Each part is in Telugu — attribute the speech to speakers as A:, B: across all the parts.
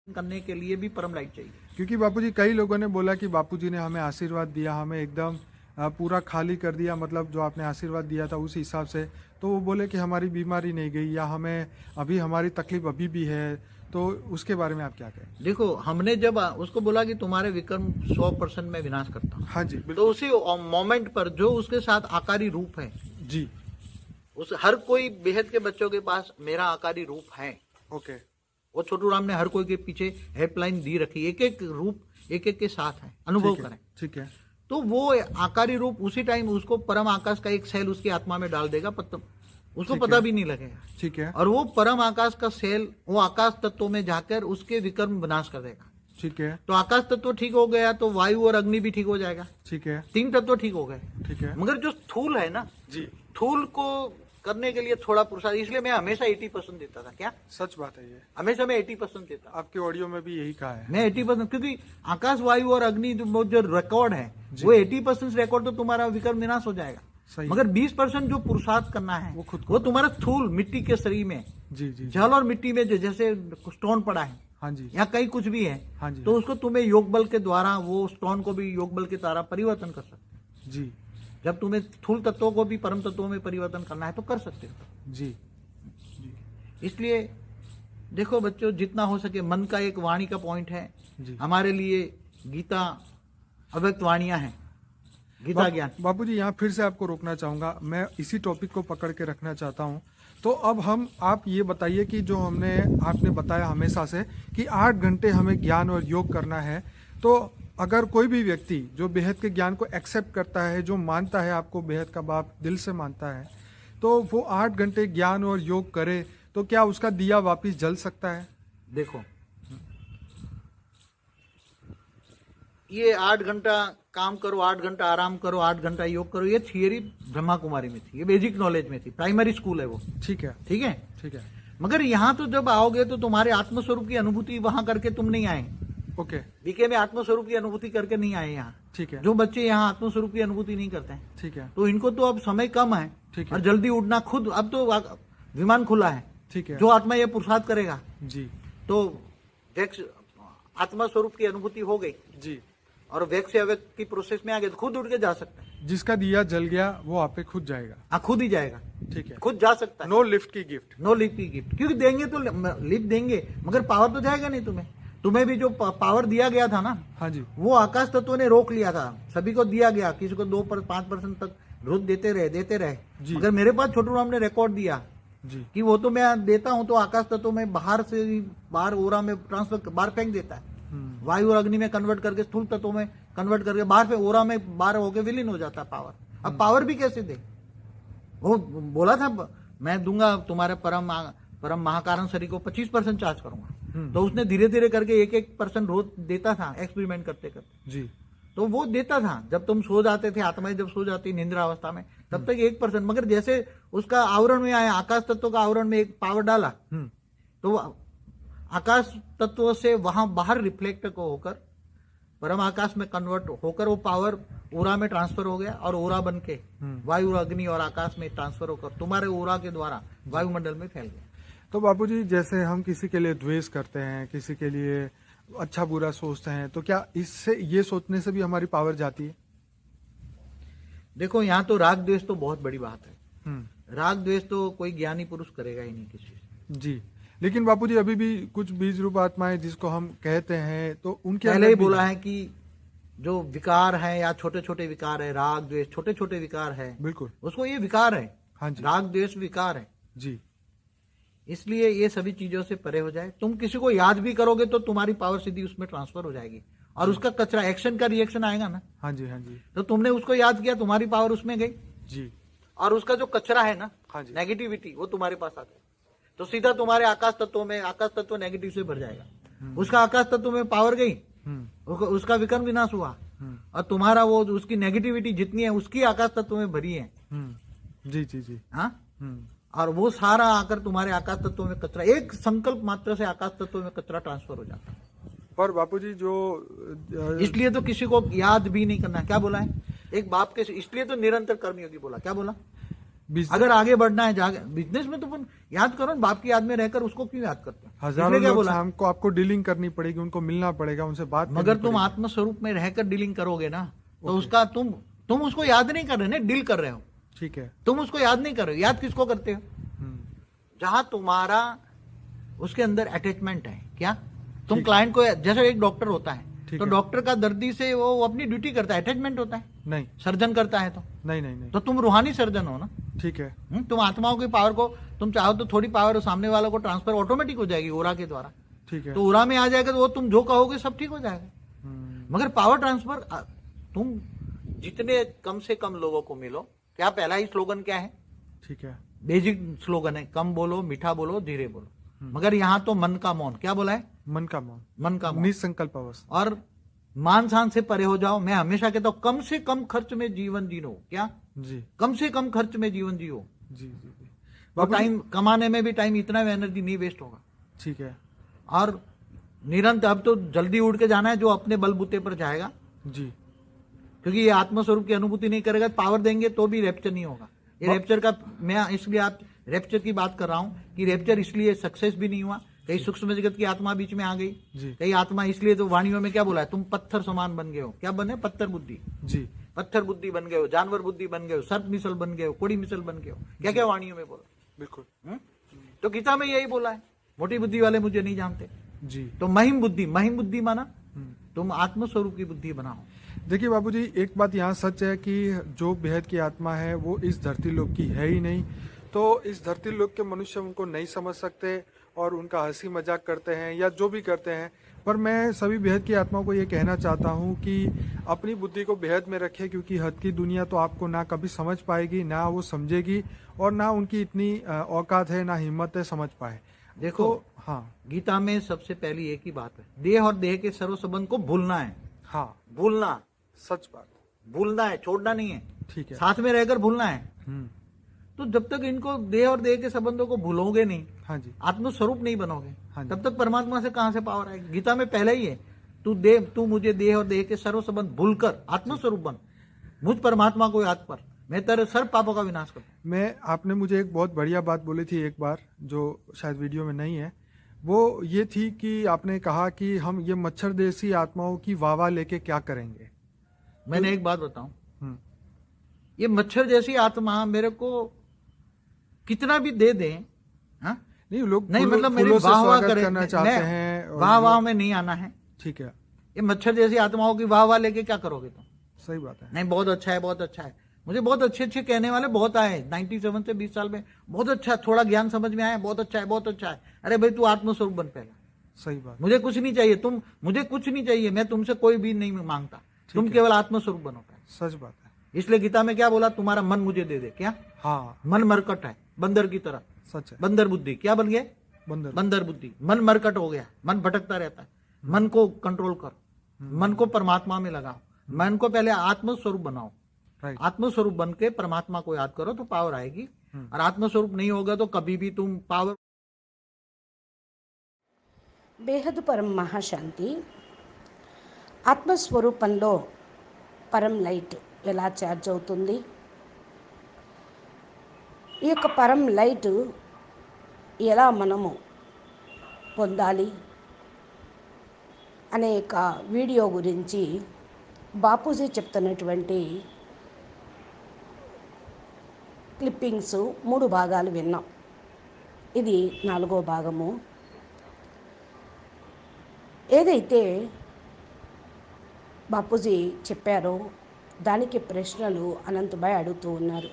A: करने के लिए भी परम लाइट चाहिए।
B: क्योंकि बापूजी कई लोगों ने बोला कि बापूजी ने हमें आशीर्वाद दिया, हमें एकदम पूरा खाली कर दिया, मतलब जो आपने आशीर्वाद दिया था उस हिसाब से, तो वो बोले कि हमारी बीमारी नहीं गई या हमें अभी हमारी तकलीफ अभी भी है, तो उसके बारे में आप क्या कहें?
A: देखो, हमने जब उसको बोला कि तुम्हारे विक्रम 100% में विनाश करता हूँ,
B: हाँ जी,
A: तो उसी मोमेंट पर जो उसके साथ आकारी रूप है,
B: जी,
A: उस हर कोई बेहद के बच्चों के पास मेरा आकारी रूप है।
B: ओके,
A: वो छोटू राम ने हर कोई के पीछे हेल्पलाइन दी रखी, एक एक रूप एक एक के साथ है, अनुभव करें।
B: ठीक है,
A: तो वो आकारी रूप उसी टाइम उसको परम आकाश का एक सेल उसकी आत्मा में डाल देगा, उसको पता भी नहीं लगेगा।
B: ठीक है,
A: और वो परम आकाश का सेल वो आकाश तत्वों में जाकर उसके विक्रम विनाश कर देगा।
B: ठीक है,
A: तो आकाश तत्व ठीक हो गया तो वायु और अग्नि भी ठीक हो जाएगा।
B: ठीक है,
A: 3 तत्व ठीक हो गए।
B: ठीक है,
A: मगर जो स्थूल है ना
B: जी,
A: स्थूल को करने के लिए थोड़ा पुरुषार्थ, इसलिए मैं हमेशा 80% देता था। क्या
B: सच बात है ये,
A: हमेशा मैं 80% देता,
B: आपके ऑडियो में भी यही कहा है।
A: मैं 80%, क्योंकि आकाश वायु और अग्नि जो रिकॉर्ड है वो 80% रिकॉर्ड, तो तुम्हारा विक्रम विनाश हो जाएगा।
B: सही।
A: मगर 20% जो पुरुषार्थ करना है
B: वो खुद
A: वो तुम्हारा स्थूल मिट्टी के शरीर में,
B: जी जी,
A: जल और मिट्टी में जैसे स्टोन पड़ा है,
B: हाँ जी,
A: या कहीं कुछ भी है,
B: हाँ जी,
A: तो उसको तुम्हें योग बल के द्वारा वो स्टोन को भी योग बल के द्वारा परिवर्तन कर सकते।
B: जी
A: जब तुम्हें स्थूल तत्वों को भी परम तत्वों में परिवर्तन करना है तो कर सकते हो।
B: जी,
A: इसलिए देखो बच्चों, जितना हो सके मन का एक वाणी का पॉइंट है
B: जी।
A: हमारे लिए। गीता अव्यक्त वाणियां हैं, गीता ज्ञान।
B: बापूजी यहाँ फिर से आपको रोकना चाहूंगा, मैं इसी टॉपिक को पकड़ के रखना चाहता हूँ। तो अब आप ये बताइए कि जो आपने बताया हमेशा से कि 8 घंटे हमें ज्ञान और योग करना है, तो अगर कोई भी व्यक्ति जो बेहद के ज्ञान को एक्सेप्ट करता है, जो मानता है आपको बेहद का बाप दिल से मानता है, तो वो 8 घंटे ज्ञान और योग करे तो क्या उसका दिया वापिस जल सकता है?
A: देखो, ये 8 घंटा काम करो, 8 घंटा आराम करो, 8 घंटा योग करो, ये थियरी ब्रह्मा कुमारी में थी, ये बेसिक नॉलेज में थी, प्राइमरी स्कूल है वो।
B: ठीक है,
A: ठीक है,
B: ठीक है,
A: मगर यहाँ तो जब आओगे तो तुम्हारे आत्मस्वरूप की अनुभूति वहां करके तुम नहीं आए।
B: ओके,
A: बीके में आत्मस्वरूप की अनुभूति करके नहीं आए यहाँ।
B: ठीक है,
A: जो बच्चे यहाँ आत्मस्वरूप की अनुभूति नहीं करते हैं,
B: ठीक है,
A: तो इनको तो अब समय कम है,
B: ठीक है,
A: और जल्दी उड़ना खुद, अब तो विमान खुला है,
B: ठीक है,
A: जो आत्मा ये पुरुषार्थ करेगा
B: जी
A: तो वैक्स आत्मा स्वरूप की अनुभूति हो गई,
B: जी,
A: और वैक्स से अवैक्स की प्रोसेस में आ गए तो खुद उड़ के जा सकता है।
B: जिसका दिया जल गया वो आप पे खुद जाएगा।
A: हाँ, खुद ही जाएगा,
B: ठीक है,
A: खुद जा सकता है।
B: नो लिफ्ट की गिफ्ट,
A: नो लिफ्ट की गिफ्ट, क्योंकि देंगे तो लिफ्ट देंगे, मगर पावर तो जाएगा नहीं तुम्हें। तुम्हें भी जो पावर दिया गया था ना,
B: हाँ जी,
A: वो आकाश तत्व ने रोक लिया था, सभी को दिया गया, किसी को 2-5% तक रोज देते रहे
B: जी।
A: मगर मेरे पास छोटू राम ने रिकॉर्ड दिया
B: जी,
A: कि वो तो मैं देता हूं तो आकाश तत्व में बाहर से बाहर ओरा में ट्रांसफर बाहर फेंक देता है, वायु और अग्नि में कन्वर्ट करके स्थूल तत्वों में कन्वर्ट करके बाहर पे ओरा में बाहर होके विलीन हो जाता है पावर। अब पावर भी कैसे दे? वो बोला था मैं दूंगा तुम्हारे परम महाकारण शरीर को 25% चार्ज करूंगा, तो उसने धीरे धीरे करके 1% रोज देता था, एक्सपेरिमेंट करते करते
B: जी,
A: तो वो देता था। जब तुम सो जाते थे, आत्माएं जब सो जाती निंद्रा अवस्था में, तब तक 1%, मगर जैसे उसका आवरण में आया, आकाश तत्व का आवरण में एक पावर डाला, तो आकाश तत्व से वहां बाहर रिफ्लेक्ट होकर परम आकाश में कन्वर्ट होकर वो पावर ओरा में ट्रांसफर हो गया, और ओरा बन के वायु अग्नि और आकाश में ट्रांसफर होकर तुम्हारे ओरा के द्वारा वायुमंडल में फैल गया।
B: तो बापूजी जैसे हम किसी के लिए द्वेष करते हैं, किसी के लिए अच्छा बुरा सोचते हैं, तो क्या इससे ये सोचने से भी हमारी पावर जाती है?
A: देखो, यहाँ तो राग द्वेष तो बहुत बड़ी बात है। राग द्वेष तो कोई ज्ञानी पुरुष करेगा ही नहीं किसी से।
B: जी, लेकिन बापूजी अभी भी कुछ बीज रूप आत्माएं जिसको हम कहते हैं, तो उनके
A: पहले ही बोला है कि जो विकार है या छोटे छोटे विकार है, राग द्वेष छोटे छोटे विकार है,
B: बिल्कुल,
A: उसको ये विकार है।
B: हाँ जी,
A: राग द्वेष विकार है,
B: जी,
A: इसलिए ये सभी चीजों से परे हो जाए। तुम किसी को याद भी करोगे तो तुम्हारी पावर सीधी उसमें ट्रांसफर हो जाएगी, और उसका कचरा एक्शन का रिएक्शन आएगा ना।
B: हाँ जी, हाँ जी,
A: तो तुमने उसको याद किया, तुम्हारी पावर उसमें गई,
B: जी,
A: और उसका जो कचरा है ना,
B: हाँ जी,
A: नेगेटिविटी, वो तुम्हारे पास आ गई, तो सीधा तुम्हारे आकाश तत्वों में आकाश तत्व नेगेटिव से भर जाएगा। उसका आकाश तत्व में पावर गई, उसका विक्रम विनाश हुआ, और तुम्हारा वो उसकी नेगेटिविटी जितनी है उसकी आकाश तत्व में भरी है।
B: जी जी जी,
A: हाँ, और वो सारा आकर तुम्हारे आकाश तत्व में कचरा, एक संकल्प मात्र से आकाश तत्व में कचरा ट्रांसफर हो जाता है।
B: पर बापूजी जो
A: इसलिए तो किसी को याद भी नहीं करना। क्या बोला है एक बाप के, इसलिए तो निरंतर कर्मयोगी बोला। क्या बोला?
B: बिजनेस
A: अगर आगे बढ़ना है जागे बिजनेस में तो याद करो ना, बाप की याद में रहकर उसको क्यों याद करते हो?
B: हजारों
A: इसलिए क्या
B: लोग
A: बोला,
B: शाम को आपको डीलिंग करनी पड़ेगी, उनको मिलना पड़ेगा, उनसे बात
A: मगर
B: करनी
A: तुम
B: पड़ेगी।
A: आत्मस्वरूप में रहकर डीलिंग करोगे ना, तो
B: ओके।
A: उसका तुम उसको याद नहीं कर रहे ना, डील कर रहे हो।
B: ठीक है।
A: तुम उसको याद नहीं कर रहे हो, याद किसको करते हो?
B: हम्म,
A: जहां तुम्हारा उसके अंदर अटैचमेंट है। क्या तुम
B: ठीक।
A: क्लाइंट को, जैसे एक डॉक्टर होता है
B: ठीक
A: तो
B: है।
A: डॉक्टर का दर्दी से वो अपनी ड्यूटी करता है, अटैचमेंट होता है।
B: नहीं
A: सर्जन करता है तो
B: नहीं नहीं नहीं।
A: तो तुम रूहानी सर्जन हो ना।
B: ठीक है।
A: तुम आत्माओं की पावर को, तुम चाहो तो थोड़ी पावर सामने वालों को ट्रांसफर ऑटोमेटिक हो जाएगी ओरा के द्वारा।
B: ठीक है।
A: तो ओरा में आ जाएगा तो वो तुम जो कहोगे सब ठीक हो जाएगा। मगर पावर ट्रांसफर तुम जितने कम से कम लोगों को मिलो, क्या पहला ही स्लोगन क्या है?
B: ठीक है।
A: बेसिक स्लोगन है, कम बोलो, मीठा बोलो, धीरे बोलो। मगर यहाँ तो मन का मौन, क्या बोला है?
B: मन का मौन,
A: मन का मौन।
B: निसंकल्प अवस्था।
A: और मान शान से परे हो जाओ। मैं हमेशा कहता हूं कम से कम खर्च में जीवन जियो। क्या?
B: जी
A: कम से कम खर्च में जीवन जियो।
B: जी जी जी।
A: तो
B: बाबूजी,
A: टाइम कमाने में भी टाइम इतना एनर्जी नहीं वेस्ट होगा।
B: ठीक है।
A: और निरंतर अब तो जल्दी उड़ के जाना है, जो अपने बलबूते पर जाएगा,
B: जी
A: क्योंकि ये आत्मस्वरूप की अनुभूति नहीं करेगा। पावर देंगे तो भी रेप्चर नहीं होगा। ये रेप्चर का, मैं इसलिए आप रेप्चर की बात कर रहा हूं कि रेप्चर इसलिए सक्सेस भी नहीं हुआ, कई सूक्ष्म जगत की आत्मा बीच में आ गई,
B: जी
A: कई आत्मा इसलिए, तो वाणियों में क्या बोला है? तुम पत्थर समान बन गए हो। क्या बने? पत्थर बुद्धि।
B: जी।
A: पत्थर बुद्धि बन गए हो, जानवर बुद्धि बन गए हो, सर्प मिसल बन गए हो, कोड़ी मिसल बन गए हो। क्या क्या वाणियों में बोला?
B: बिल्कुल।
A: तो गीता में यही बोला है, मोटी बुद्धि वाले मुझे नहीं जानते।
B: जी।
A: तो महिम बुद्धि माना तुम आत्मस्वरूप की बुद्धि बनाओ।
B: देखिए बाबूजी, एक बात यहाँ सच है कि जो बेहद की आत्मा है वो इस धरती लोक की है ही नहीं। तो इस धरती लोक के मनुष्य उनको नहीं समझ सकते और उनका हंसी मजाक करते हैं या जो भी करते हैं। पर मैं सभी बेहद की आत्माओं को ये कहना चाहता हूँ कि अपनी बुद्धि को बेहद में रखें, क्योंकि हद की दुनिया तो आपको ना कभी समझ पाएगी, ना वो समझेगी, और ना उनकी इतनी औकात है, ना हिम्मत है समझ पाए।
A: देखो
B: तो हाँ
A: गीता में सबसे पहली एक ही बात है, देह और देह के सर्व संबंध को भूलना है।
B: हाँ,
A: भूलना,
B: सच बात।
A: भूलना है, छोड़ना नहीं है।
B: ठीक है।
A: साथ में रहकर भूलना है।
B: हम्म,
A: तो जब तक इनको देह और देह के संबंधों को भूलोगे नहीं,
B: हाँ जी।
A: आत्मस्वरूप नहीं बनोगे,
B: हाँ जी।
A: तब तक परमात्मा से कहां से पावर आएगी? गीता में पहले ही है, तू मुझे देह और देह के सर्व संबंध भूलकर आत्मस्वरूप बन, मुझ परमात्मा को याद कर, मैं तेरे सर्व पापों का विनाश कर।
B: आपने मुझे एक बहुत बढ़िया बात बोली थी एक बार, जो शायद वीडियो में नहीं है। वो ये थी कि आपने कहा कि हम ये मच्छर देसी आत्माओं की वाह लेके क्या करेंगे।
A: मैंने एक बात बताऊं,
B: हम्म,
A: ये मच्छर जैसी आत्मा मेरे को कितना भी दे दें, हाँ?
B: नहीं लोग
A: नहीं,
B: फूलों-
A: मतलब मेरी
B: फूलों से
A: वाह वाह
B: स्वागत
A: करे,
B: करना चाहते हैं और
A: वाह वाह
B: लोग-
A: में नहीं आना है।
B: ठीक है।
A: ये मच्छर जैसी आत्माओं की वाह वाह लेके क्या करोगे तुम?
B: सही बात है।
A: नहीं, बहुत अच्छा है, बहुत अच्छा है। मुझे बहुत अच्छे अच्छे कहने वाले बहुत आए 97 से 20 साल में, बहुत अच्छा, थोड़ा ज्ञान समझ में आया, बहुत अच्छा है, बहुत अच्छा है। अरे भाई, तू आत्मस्वरूप बन पहला।
B: सही बात।
A: मुझे कुछ नहीं चाहिए, मुझे कुछ नहीं चाहिए, मैं तुमसे कोई भी नहीं मांगता, तुम केवल आत्मस्वरूप बनो।
B: सच बात है।
A: इसलिए गीता में क्या बोला? तुम्हारा मन मुझे दे दे। क्या?
B: हाँ,
A: मन मरकट है, बंदर की तरह,
B: सच है।
A: बंदर बुद्धि। क्या बन गए?
B: बंदर।
A: बंदर बुद्धि। मन मरकट हो गया, मन भटकता रहता है। मन को कंट्रोल कर, मन को परमात्मा में लगाओ, मन को पहले आत्मस्वरूप बनाओ।
B: राइट।
A: आत्मस्वरूप बन के परमात्मा को याद करो तो पावर आएगी। और आत्मस्वरूप नहीं होगा तो कभी भी तुम पावर।
C: బేహదు పరం మహాశాంతి. ఆత్మస్వరూపంలో పరం లైట్ ఎలా ఛార్జ్ అవుతుంది? ఈ యొక్క పరం లైట్ ఎలా మనము పొందాలి అనే ఒక వీడియో గురించి బాపూజీ చెప్తున్నటువంటి క్లిప్పింగ్స్ 3 భాగాలు విన్నాం. ఇది 4వ భాగము. ఏదైతే బాపూజీ చెప్పారో దానికి ప్రశ్నలు అనంతభాయ్ అడుగుతూ ఉన్నారు.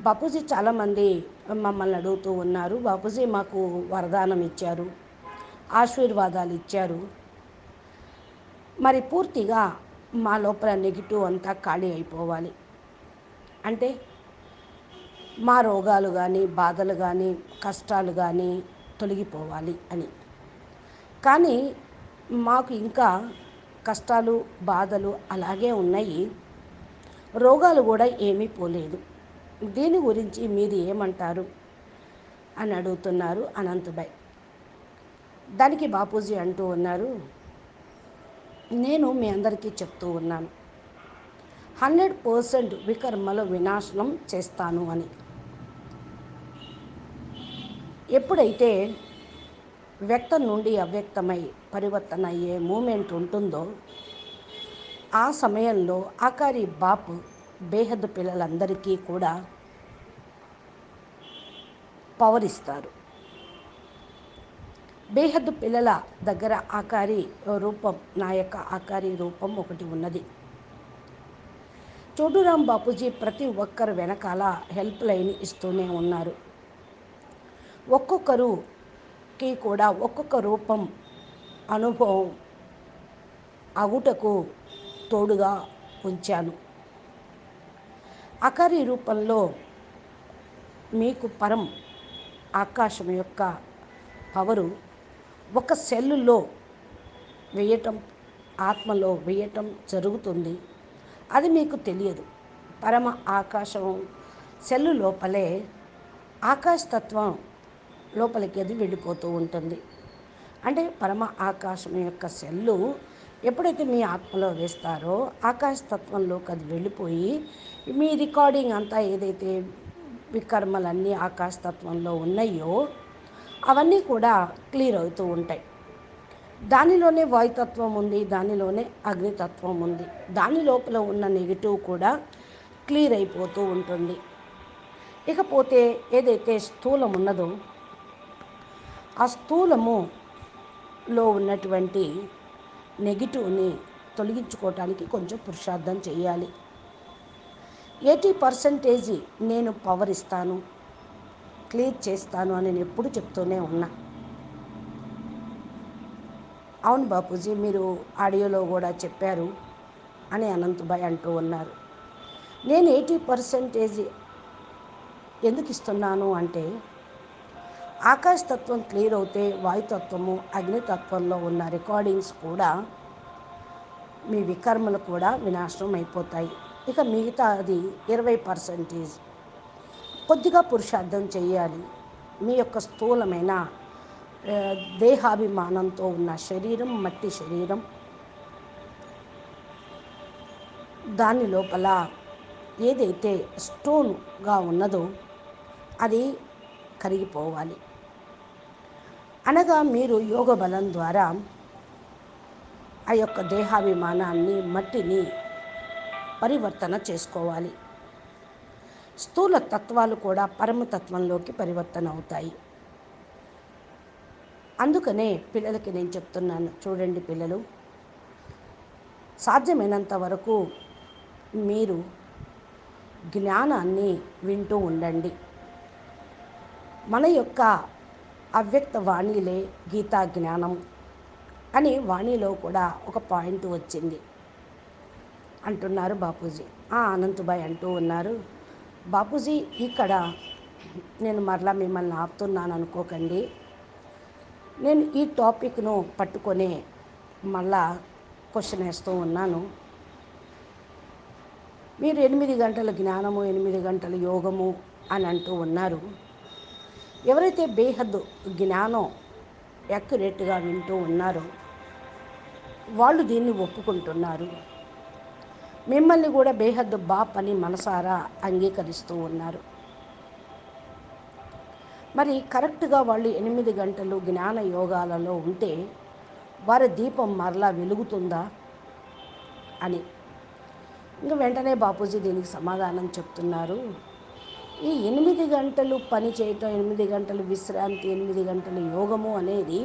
C: బాపూజీ చాలామంది మమ్మల్ని అడుగుతూ ఉన్నారు, బాపూజీ మాకు వరదానం ఇచ్చారు, ఆశీర్వాదాలు ఇచ్చారు, మరి పూర్తిగా మా లోపల నెగిటివ్ అంతా ఖాళీ అయిపోవాలి అంటే మా రోగాలు కానీ, బాధలు కానీ, కష్టాలు కానీ తొలగిపోవాలి అని. కానీ మాకు ఇంకా కష్టాలు, బాధలు అలాగే ఉన్నాయి, రోగాలు కూడా ఏమీ పోలేదు. దీని గురించి మీరు ఏమంటారు అని అడుగుతున్నారు అనంతభాయ్. దానికి బాపూజీ అంటూ ఉన్నారు, నేను మీ అందరికీ చెప్తూ ఉన్నాను 100% వికర్మల వినాశనం చేస్తాను అని. ఎప్పుడైతే వ్యక్తం నుండి అవ్యక్తమై పరివర్తన అయ్యే మూమెంట్ ఉంటుందో ఆ సమయంలో ఆకారి బాపు బేహద్దు పిల్లలందరికీ కూడా పవర్ ఇస్తారు. బేహద్దు పిల్లల దగ్గర ఆకారి రూపం, నా యొక్క ఆకారి రూపం ఒకటి ఉన్నది. చోటురాం బాపూజీ ప్రతి ఒక్కరు వెనకాల హెల్ప్ లైన్ ఇస్తూనే ఉన్నారు. ఒక్కొక్కరుకి కూడా ఒక్కొక్క రూపం అనుభవం అగుటకు తోడుగా ఉంచాను. ఆకారి రూపంలో మీకు పరం ఆకాశం యొక్క పవరు ఒక సెల్లులో వేయటం, ఆత్మలో వేయటం జరుగుతుంది. అది మీకు తెలియదు. పరమ ఆకాశం సెల్లు లోపలే ఆకాశతత్వం లోపలికి అది వెళ్ళిపోతూ ఉంటుంది. అంటే పరమ ఆకాశం యొక్క సెల్లు ఎప్పుడైతే మీ ఆత్మలో వేస్తారో ఆకాశతత్వంలోకి అది వెళ్ళిపోయి మీ రికార్డింగ్ అంతా ఏదైతే వికర్మలన్నీ ఆకాశతత్వంలో ఉన్నాయో అవన్నీ కూడా క్లియర్ అవుతూ ఉంటాయి. దానిలోనే వాయుతత్వం ఉంది, దానిలోనే అగ్నితత్వం ఉంది. దాని లోపల ఉన్న నెగిటివ్ కూడా క్లియర్ అయిపోతూ ఉంటుంది. ఇకపోతే ఏదైతే స్థూలం ఉన్నదో ఆ స్థూలములో ఉన్నటువంటి నెగిటివ్ని తొలగించుకోవటానికి కొంచెం పురుషార్థం చేయాలి. 80% నేను పవర్ ఇస్తాను, క్లియర్ చేస్తాను అని నేను ఎప్పుడు చెప్తూనే ఉన్నా. అవును బాపూజీ, మీరు ఆడియోలో కూడా చెప్పారు అని అనంతభాయ్ అంటూ ఉన్నారు. నేను 80% ఎందుకు ఇస్తున్నాను అంటే ఆకాశతత్వం క్లియర్ అవుతే వాయుతత్వము, అగ్నితత్వంలో ఉన్న రికార్డింగ్స్ కూడా మీ వికర్మలు కూడా వినాశనం అయిపోతాయి. ఇక మిగతా అది 20% కొద్దిగా పురుషార్థం చేయాలి. మీ యొక్క స్థూలమైన దేహాభిమానంతో ఉన్న శరీరం, మట్టి శరీరం, దాని లోపల ఏదైతే స్టోన్గా ఉన్నదో అది కరిగిపోవాలి. అనగా మీరు యోగ బలం ద్వారా ఆ యొక్క దేహాభిమానాన్ని, మట్టిని పరివర్తన చేసుకోవాలి. స్థూల తత్వాలు కూడా పరమతత్వంలోకి పరివర్తన అవుతాయి. అందుకనే పిల్లలకి నేను చెప్తున్నాను, చూడండి పిల్లలు, సాధ్యమైనంత వరకు మీరు జ్ఞానాన్ని వింటూ ఉండండి. మన యొక్క అవ్యక్త వాణిలే గీతా జ్ఞానం అని వాణిలో కూడా ఒక పాయింట్ వచ్చింది అంటున్నారు బాపూజీ. అనంతభాయ్ అంటూ ఉన్నారు, బాపూజీ ఇక్కడ నేను మరలా మిమ్మల్ని ఆపుతున్నాను అనుకోకండి. నేను ఈ టాపిక్ను పట్టుకొని మళ్ళా క్వశ్చన్ వేస్తూ ఉన్నాను. మీరు 8 గంటల జ్ఞానము, 8 గంటల యోగము అని అంటూ ఉన్నారు. ఎవరైతే బేహద్దు జ్ఞానం యాక్యురేట్గా వింటూ ఉన్నారో వాళ్ళు దీన్ని ఒప్పుకుంటున్నారు. మిమ్మల్ని కూడా బేహద్దు బాప్ అని మనసారా అంగీకరిస్తూ ఉన్నారు. మరి కరెక్ట్గా వాళ్ళు 8 గంటలు జ్ఞాన యోగాలలో ఉంటే వారి దీపం మరలా వెలుగుతుందా అని ఇంకా వెంటనే బాపూజీ దీనికి సమాధానం చెప్తున్నారు. ఈ 8 గంటలు పని చేయటం, 8 గంటలు విశ్రాంతి, 8 గంటలు యోగము అనేది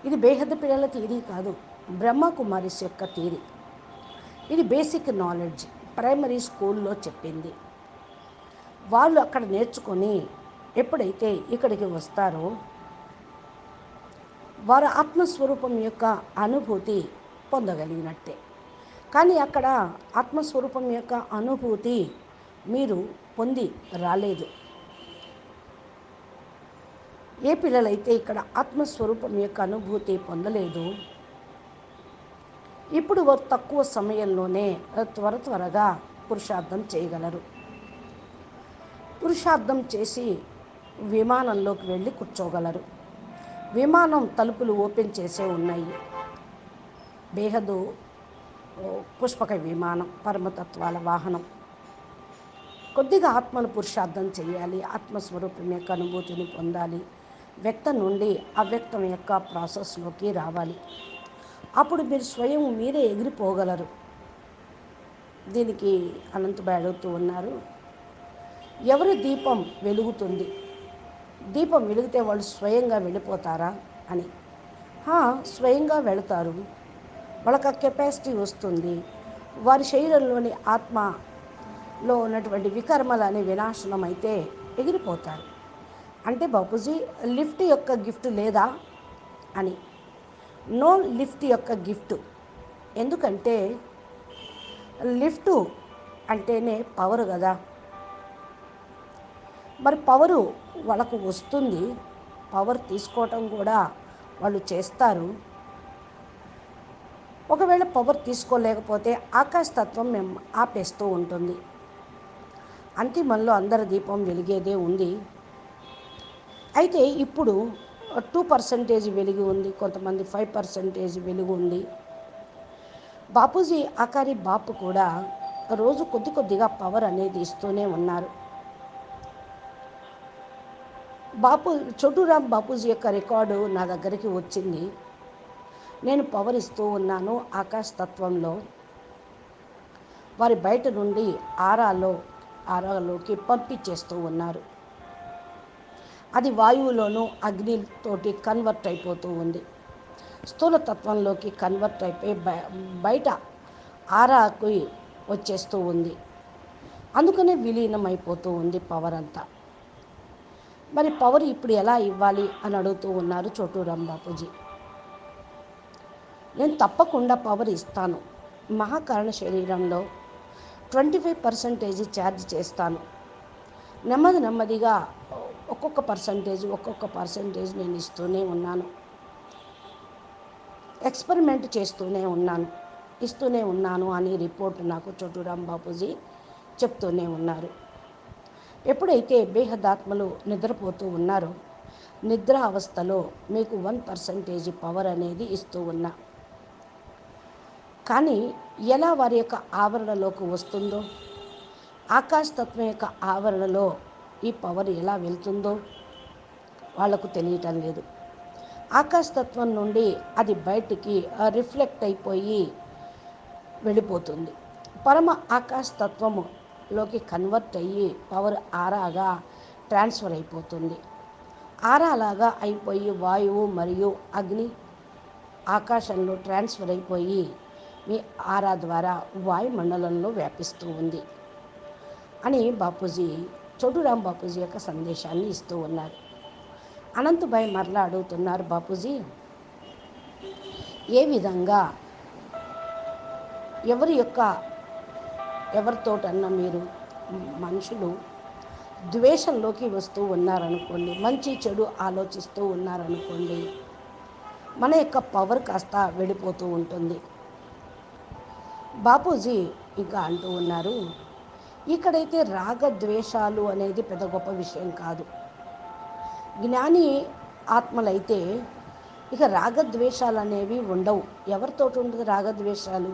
C: ఇది బేహద్దు పిల్లల థియరీ కాదు, బ్రహ్మకుమారిస్ యొక్క థియరీ. ఇది బేసిక్ నాలెడ్జ్, ప్రైమరీ స్కూల్లో చెప్పింది. వాళ్ళు అక్కడ నేర్చుకొని ఎప్పుడైతే ఇక్కడికి వస్తారో వారు ఆత్మస్వరూపం యొక్క అనుభూతి పొందగలిగినట్టే. కానీ అక్కడ ఆత్మస్వరూపం యొక్క అనుభూతి మీరు పొంది రాలేదు. ఏ పిల్లలైతే ఇక్కడ ఆత్మస్వరూపం యొక్క అనుభూతి పొందలేదు, ఇప్పుడు వారు తక్కువ సమయంలోనే త్వరగా పురుషార్థం చేయగలరు. పురుషార్థం చేసి విమానంలోకి వెళ్ళి కూర్చోగలరు. విమానం తలుపులు ఓపెన్ చేసే ఉన్నాయి. బేహద్దు పుష్పక విమానం, పరమతత్వాల వాహనం. కొద్దిగా ఆత్మను పురుషార్థం చేయాలి, ఆత్మస్వరూపం యొక్క అనుభూతిని పొందాలి. వ్యక్తం నుండి అవ్యక్తం యొక్క ప్రాసెస్లోకి రావాలి. అప్పుడు మీరు స్వయం మీరే ఎగిరిపోగలరు. దీనికి అనంతబాయ్ అడుగుతూ ఉన్నారు, ఎవరి దీపం వెలుగుతుంది? దీపం వెలిగితే వాళ్ళు స్వయంగా వెళ్ళిపోతారా అని. స్వయంగా వెళతారు. వాళ్ళకి ఆ కెపాసిటీ వస్తుంది. వారి శరీరంలోని ఆత్మలో ఉన్నటువంటి వికర్మలు అనే వినాశనం అయితే ఎగిరిపోతారు. అంటే బాపూజీ లిఫ్ట్ యొక్క గిఫ్ట్ లేదా అని. నో లిఫ్ట్ యొక్క గిఫ్ట్. ఎందుకంటే లిఫ్ట్ అంటేనే పవర్ కదా. మరి పవరు వాళ్ళకు వస్తుంది, పవర్ తీసుకోవటం కూడా వాళ్ళు చేస్తారు. ఒకవేళ పవర్ తీసుకోలేకపోతే ఆకాశతత్వం మేము ఆపేస్తూ ఉంటుంది. అంతిమంలో అందరి దీపం వెలిగేదే ఉంది. అయితే ఇప్పుడు 2% వెలుగు ఉంది, కొంతమంది 5% వెలుగు ఉంది. బాపూజీ ఆకారి బాపు కూడా రోజు కొద్ది కొద్దిగా పవర్ అనేది ఇస్తూనే ఉన్నారు. చోటూరామ్ బాపూజీ యొక్క రికార్డు నా దగ్గరికి వచ్చింది. నేను పవర్ ఇస్తూ ఉన్నాను ఆకాశతత్వంలో. వారి బయట నుండి ఆరాలోకి పంపించేస్తూ ఉన్నారు. అది వాయువులోనూ అగ్నితోటి కన్వర్ట్ అయిపోతూ ఉంది. స్థూలతత్వంలోకి కన్వర్ట్ అయిపోయి బయట ఆరాకి వచ్చేస్తూ ఉంది. అందుకనే విలీనం అయిపోతూ ఉంది పవర్ అంతా. మరి పవర్ ఇప్పుడు ఎలా ఇవ్వాలి అని అడుగుతూ ఉన్నారు చోటూరామ్ బాపూజీ. నేను తప్పకుండా పవర్ ఇస్తాను. మహాకారణ శరీరంలో 25% ఛార్జ్ చేస్తాను. నెమ్మదిగా ఒక్కొక్క పర్సంటేజ్ నేను ఇస్తూనే ఉన్నాను. ఎక్స్పెరిమెంట్ ఇస్తూనే ఉన్నాను అని రిపోర్ట్ నాకు చోటూరామ్ బాపూజీ చెప్తూనే ఉన్నారు. ఎప్పుడైతే బేహదాత్మలు నిద్రపోతూ ఉన్నారో నిద్ర అవస్థలో మీకు 1% పవర్ అనేది ఇస్తూ ఉన్నా. కానీ ఎలా వారి యొక్క ఆవరణలోకి వస్తుందో, ఆకాశతత్వం యొక్క ఆవరణలో ఈ పవర్ ఎలా వెళ్తుందో వాళ్లకు తెలియటం లేదు. ఆకాశతత్వం నుండి అది బయటికి రిఫ్లెక్ట్ అయిపోయి వెళ్ళిపోతుంది. పరమ ఆకాశతత్వములోకి కన్వర్ట్ అయ్యి పవర్ ఆరాగా ట్రాన్స్ఫర్ అయిపోతుంది. ఆరాలాగా అయిపోయి వాయువు మరియు అగ్ని ఆకాశంలో ట్రాన్స్ఫర్ అయిపోయి మీ ఆరా ద్వారా వాయుమండలంలో వ్యాపిస్తూ ఉంది అని చోటూరామ్ బాపూజీ యొక్క సందేశాన్ని ఇస్తూ ఉన్నారు. అనంతబాయ్ మరలా అడుగుతున్నారు, బాపూజీ ఏ విధంగా ఎవరితోటన్నా మీరు మనుషులు ద్వేషంలోకి వస్తూ ఉన్నారనుకోండి, మంచి చెడు ఆలోచిస్తూ ఉన్నారనుకోండి, మన యొక్క పవర్ కాస్త వెళ్ళిపోతూ ఉంటుంది. బాపూజీ ఇంకా అంటూ ఉన్నారు, ఇక్కడైతే రాగద్వేషాలు అనేది పెద్ద గొప్ప విషయం కాదు. జ్ఞాని ఆత్మలైతే ఇక రాగద్వేషాలు అనేవి ఉండవు. ఎవరితోటి ఉండదు రాగద్వేషాలు?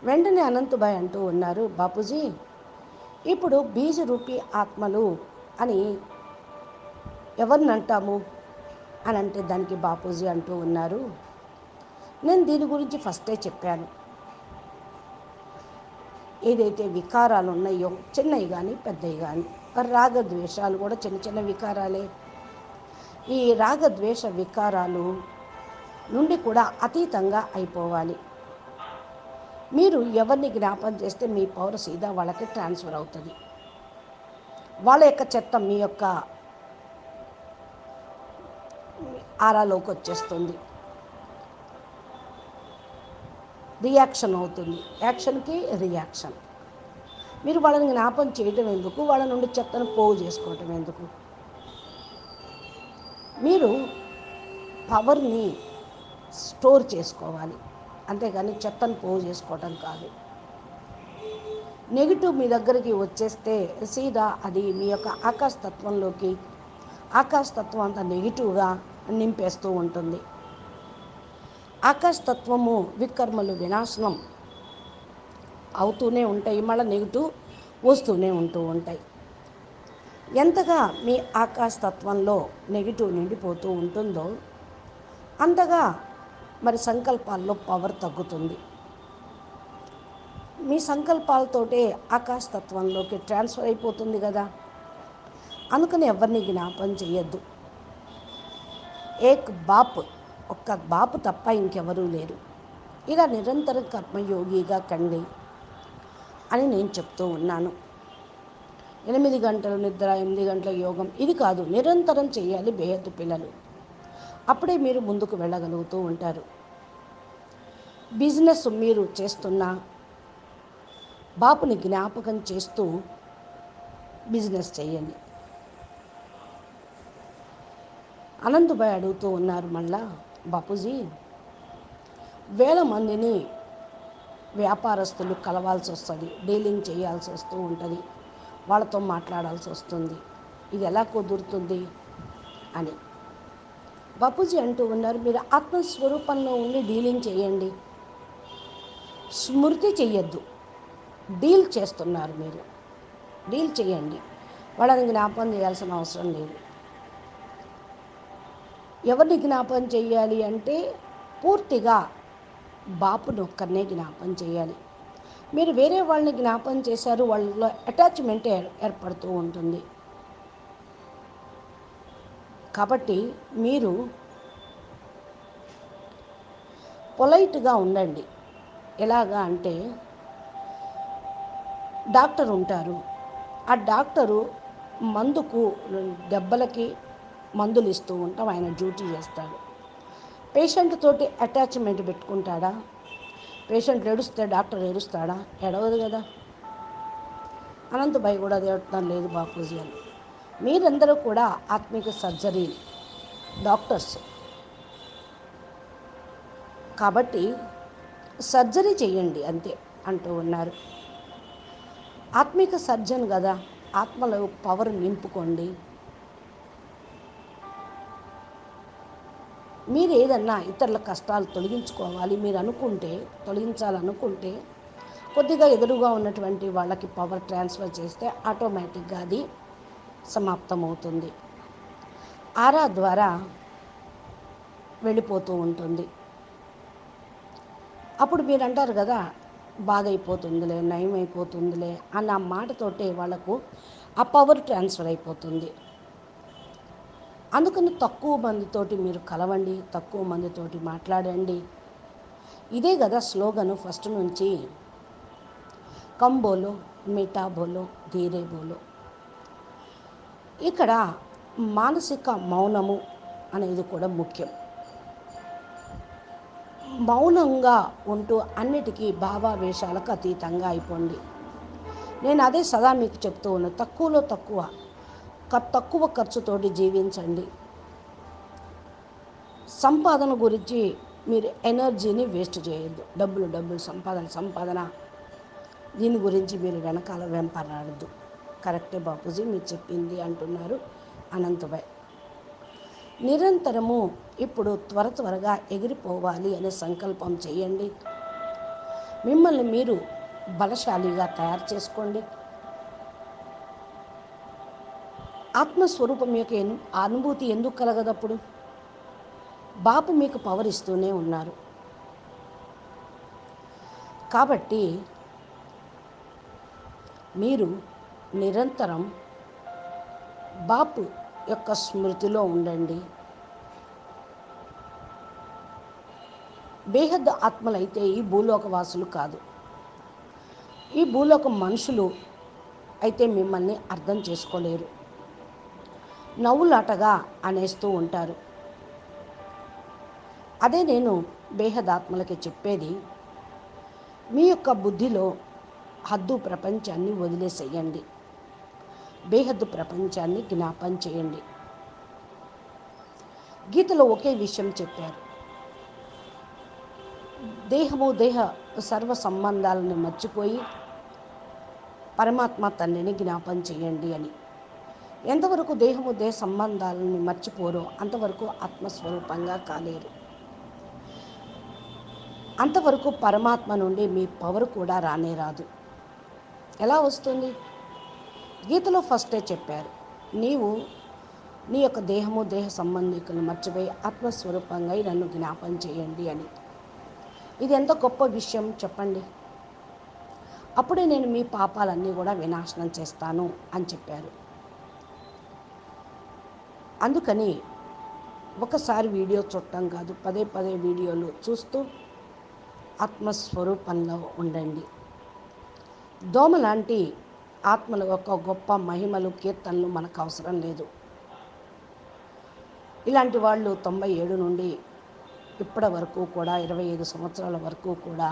C: వెంటనే అనంతబాయ్ అంటూ ఉన్నారు, బాపూజీ ఇప్పుడు బీజరూపీ ఆత్మలు అని ఎవరిని అంటాము అని అంటే దానికి బాపూజీ అంటూ ఉన్నారు, నేను దీని గురించి ఫస్టే చెప్పాను. ఏదైతే వికారాలు ఉన్నాయో, చిన్నవి కానీ పెద్దవి కానీ, రాగద్వేషాలు కూడా చిన్న చిన్న వికారాలే. ఈ రాగద్వేష వికారాలు నుండి కూడా అతీతంగా అయిపోవాలి. మీరు ఎవరిని జ్ఞాపం చేస్తే మీ పవర్ సీదా వాళ్ళకి ట్రాన్స్ఫర్ అవుతుంది. వాళ్ళ యొక్క చెత్త మీ యొక్క ఆరాలోకి వచ్చేస్తుంది, రియాక్షన్ అవుతుంది. యాక్షన్కి రియాక్షన్. మీరు వాళ్ళని జ్ఞాపం చేయటం ఎందుకు? వాళ్ళ నుండి చెత్తను పోగు చేసుకోవటం ఎందుకు? మీరు పవర్ని స్టోర్ చేసుకోవాలి, అంతేగాని చెత్తను పోగు చేసుకోవటం కాదు. నెగిటివ్ మీ దగ్గరికి వచ్చేస్తే సీదా అది మీ యొక్క ఆకాశతత్వం అంతా నెగిటివ్గా నింపేస్తూ ఉంటుంది. ఆకాశతత్వము వికర్మలు వినాశనం అవుతూనే ఉంటాయి, మళ్ళీ నెగిటివ్ వస్తూనే ఉంటాయి. ఎంతగా మీ ఆకాశతత్వంలో నెగిటివ్ నిండిపోతూ ఉంటుందో అంతగా మరి సంకల్పాల్లో పవర్ తగ్గుతుంది. మీ సంకల్పాలతోటే ఆకాశతత్వంలోకి ట్రాన్స్ఫర్ అయిపోతుంది కదా. అందుకని ఎవరిని జ్ఞాపం చేయొద్దు. ఏక్ బాప్, ఒక్క బాపు తప్ప ఇంకెవరూ లేరు. ఇలా నిరంతరం కర్మయోగిగా కండి అని నేను చెప్తూ ఉన్నాను. 8 గంటలు నిద్ర, 8 గంటల యోగం ఇది కాదు, నిరంతరం చేయాలి బేహద్దు పిల్లలు. అప్పుడే మీరు ముందుకు వెళ్ళగలుగుతూ ఉంటారు. బిజినెస్ మీరు చేస్తున్నా బాపుని జ్ఞాపకం చేస్తూ బిజినెస్ చేయండి. అనంతభాయ్ అడుగుతూ ఉన్నారు మళ్ళా, బాపూజీ వేల మందిని వ్యాపారస్తులు కలవాల్సి వస్తుంది, డీలింగ్ చేయాల్సి వస్తూ ఉంటుంది, వాళ్ళతో మాట్లాడాల్సి వస్తుంది, ఇది ఎలా కుదురుతుంది అని బాపూజీ అంటూ ఉన్నారు. మీరు ఆత్మస్వరూపంలో ఉండి డీలింగ్ చేయండి, స్మృతి చెయ్యొద్దు. డీల్ చేస్తున్నారు మీరు, డీల్ చేయండి. వాళ్ళని జ్ఞాపకం చేయాల్సిన అవసరం లేదు. ఎవరిని జ్ఞాపకం చేయాలి అంటే పూర్తిగా బాపుని ఒక్కరినే జ్ఞాపకం చేయాలి. మీరు వేరే వాళ్ళని జ్ఞాపకం చేశారు, వాళ్ళలో అటాచ్మెంట్ ఏర్పడుతూ ఉంటుంది. కాబట్టి మీరు పొలైట్గా ఉండండి. ఎలాగా అంటే డాక్టర్ ఉంటారు, ఆ డాక్టరు మందుకు దెబ్బలకి మందులు ఇస్తూ ఉంటాం, ఆయన డ్యూటీ చేస్తాడు. పేషెంట్ తోటి అటాచ్మెంట్ పెట్టుకుంటాడా? పేషెంట్ ఏడుస్తే డాక్టర్ ఏడుస్తాడా? ఏడవదు కదా. అనంతభాయ్ కూడా అదే అంటున్నారు, లేదు బాపూజీ అని. మీరందరూ కూడా ఆత్మిక సర్జరీ డాక్టర్స్ కాబట్టి సర్జరీ చేయండి అంతే అంటూ ఉన్నారు. ఆత్మిక సర్జన్ కదా, ఆత్మలో పవర్ నింపుకోండి. మీరు ఏదన్నా ఇతరుల కష్టాలు తొలగించుకోవాలి మీరు అనుకుంటే, తొలగించాలనుకుంటే కొద్దిగా ఎదురుగా ఉన్నటువంటి వాళ్ళకి పవర్ ట్రాన్స్ఫర్ చేస్తే ఆటోమేటిక్గా అది సమాప్తమవుతుంది. ఆరా ద్వారా వెళ్ళిపోతూ ఉంటుంది. అప్పుడు మీరు అంటారు కదా, బాధ అయిపోతుందిలే, నయం అయిపోతుందిలే అన్న మాటతోటే వాళ్ళకు ఆ పవర్ ట్రాన్స్ఫర్ అయిపోతుంది. అందుకని తక్కువ మందితోటి మీరు కలవండి, తక్కువ మందితోటి మాట్లాడండి. ఇదే కదా స్లోగను ఫస్ట్ నుంచి, కమ్ బోలో మీఠా బోలో ధీరే బోలో. ఇక్కడ మానసిక మౌనము అనేది కూడా ముఖ్యం. మౌనంగా ఉంటూ అన్నిటికీ భావావేశాలకు అతీతంగా అయిపోండి. నేను అదే సదా మీకు చెప్తూ ఉన్నాను, తక్కువలో తక్కువ ఖర్చుతోటి జీవించండి. సంపాదన గురించి మీరు ఎనర్జీని వేస్ట్ చేయొద్దు. డబ్బులు సంపాదన దీని గురించి మీరు వెనకాల వెంపరాడద్దు. కరెక్టే బాపూజీ మీరు చెప్పింది అంటున్నారు అనంతభాయ్. నిరంతరము ఇప్పుడు త్వరగా ఎగిరిపోవాలి అనే సంకల్పం చేయండి. మిమ్మల్ని మీరు బలశాలిగా తయారు చేసుకోండి. ఆత్మస్వరూపం యొక్క అనుభూతి ఎందుకు కలగదప్పుడు? బాపు మీకు పవర్ ఇస్తూనే ఉన్నారు. కాబట్టి మీరు నిరంతరం బాపు యొక్క స్మృతిలో ఉండండి. బేహద్దు ఆత్మలైతే ఈ భూలోక వాసులు కాదు. ఈ భూలోక మనుషులు అయితే మిమ్మల్ని అర్థం చేసుకోలేరు, నవ్వులాటగా అనేస్తూ ఉంటారు. అదే నేను బేహదాత్మలకి చెప్పేది, మీ యొక్క బుద్ధిలో హద్దు ప్రపంచాన్ని వదిలేసేయండి, బేహద్దు ప్రపంచాన్ని జ్ఞాపం చేయండి. గీతలో ఒకే విషయం చెప్పారు, దేహ సర్వ సంబంధాలను మర్చిపోయి పరమాత్మ తండ్రిని జ్ఞాపం చేయండి అని. ఎంతవరకు దేహ సంబంధాలను మర్చిపోరో అంతవరకు ఆత్మస్వరూపంగా కాలేరు. అంతవరకు పరమాత్మ నుండి మీ పవర్ కూడా రానే రాదు. ఎలా వస్తుంది? గీతలో ఫస్టే చెప్పారు, నీవు నీ యొక్క దేహము దేహ సంబంధికులను మర్చిపోయి ఆత్మస్వరూపంగా నన్ను జ్ఞాపం చేయండి అని. ఇది ఎంత గొప్ప విషయం చెప్పండి. అప్పుడే నేను మీ పాపాలన్నీ కూడా వినాశనం చేస్తాను అని చెప్పారు. అందుకని ఒకసారి వీడియో చూడటం కాదు, పదే పదే వీడియోలు చూస్తూ ఆత్మస్వరూపంలో ఉండండి. దోమ లాంటి ఆత్మల యొక్క గొప్ప మహిమలు కీర్తనలు మనకు అవసరం లేదు. ఇలాంటి వాళ్ళు 97 నుండి ఇప్పటి వరకు కూడా 25 సంవత్సరాల వరకు కూడా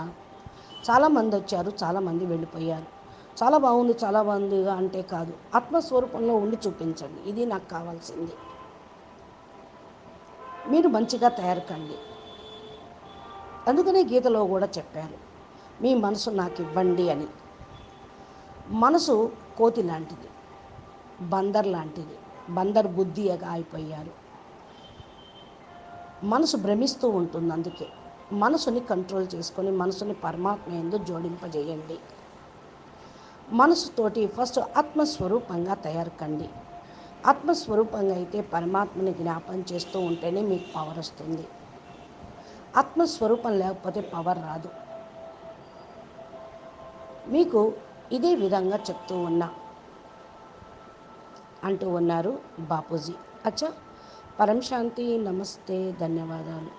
C: చాలామంది వచ్చారు, చాలామంది వెళ్ళిపోయారు. చాలా బాగుంది, చాలా బాగుందిగా అంటే కాదు, ఆత్మస్వరూపంలో ఉండి చూపించండి. ఇది నాకు కావాల్సింది. మీరు మంచిగా తయారు కండి. అందుకనే గీతలో కూడా చెప్పారు, మీ మనసు నాకు ఇవ్వండి అని. మనసు కోతి లాంటిది, బందర్ లాంటిది. బందర్ బుద్ధిగా అయిపోయారు. మనసు భ్రమిస్తూ ఉంటుంది. అందుకే మనసుని కంట్రోల్ చేసుకొని మనసుని పరమాత్మ యందు జోడింపజేయండి. మనసుతోటి ఫస్ట్ ఆత్మస్వరూపంగా తయారు కండి. ఆత్మస్వరూపంగా అయితే పరమాత్మని జ్ఞాపం చేస్తూ ఉంటేనే మీకు పవర్ వస్తుంది. ఆత్మస్వరూపం లేకపోతే పవర్ రాదు. మీకు ఇదే విధంగా చెప్తూ అంటూ ఉన్నారు బాపూజీ. అచ్చా, పరం శాంతి. నమస్తే, ధన్యవాదాలు.